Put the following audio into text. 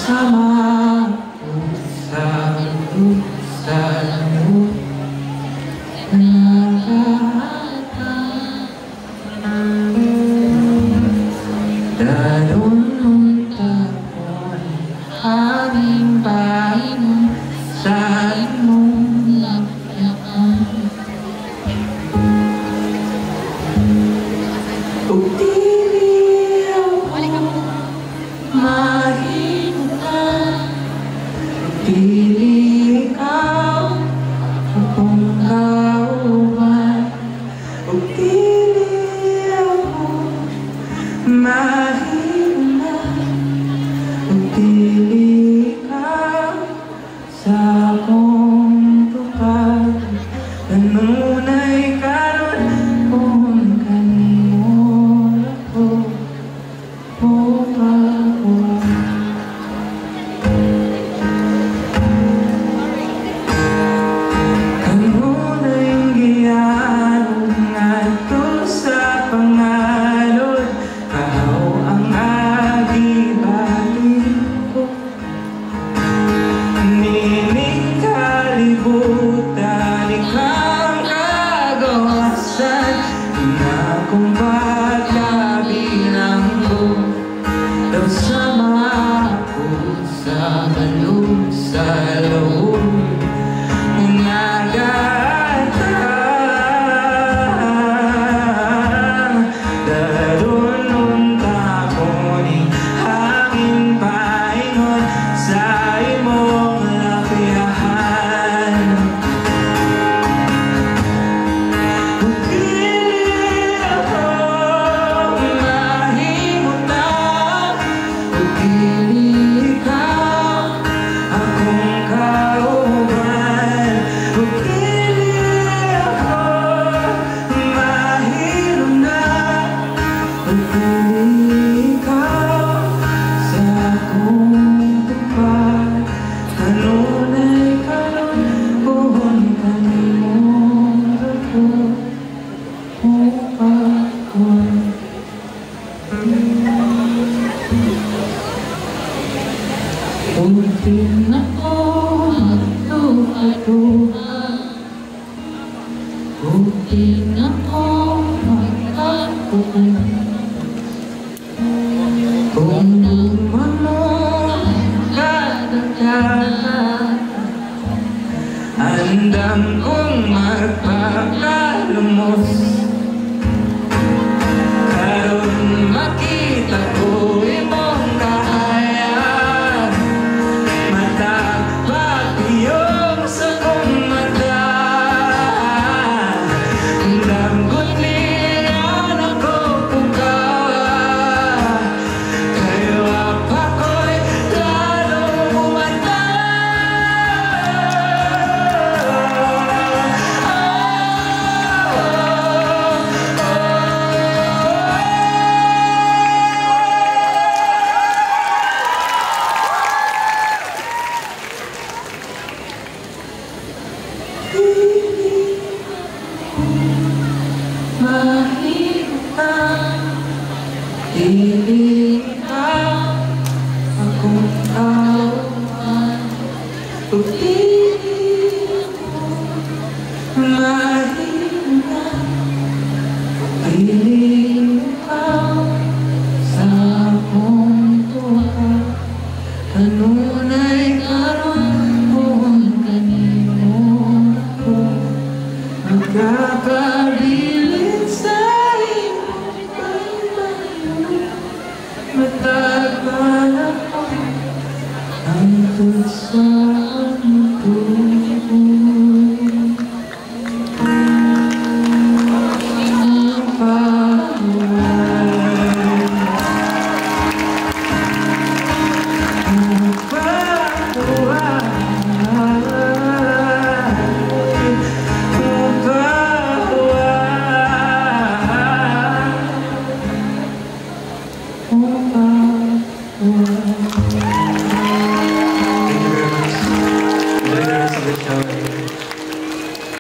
Sama ko sa mo Dalununta ko aming bahay mo sa imong lakyakan. Kung dili ako mahimutan, kung dili ikaw akong kauban, kung dili ako mahimutan, kung dili ikaw sa akong tukad, kanunay karon kung kanimo ako pagod. Kanunay giyaon ngadto sa pangalod, kahaw ang agibalik ko. Nining kalibutan, ikang kagawasan na kung ba't kabilang ko. Daw sama ko sa balong sa loob ng agatang. Dalununta ko ni hangin paingon sa imong lapihan. Kung dili ako mahimutan, kung dili ikaw akong kauban, kung dili ako mahimutan, kung dili ikaw sa akong tukad, kanunay karon kung kanimong ako pagod. Unti na ko magduha-duha, unti na ko magkakuha. Kung lumamang kadagdagan, andam kong magpakalumos. Karon makita ko imong kahayag, matag pagpiyong sa kong mata. Andam ko't niyan ako pukawa, kayo apa ko'y lalong umanda. Mahimutan, dili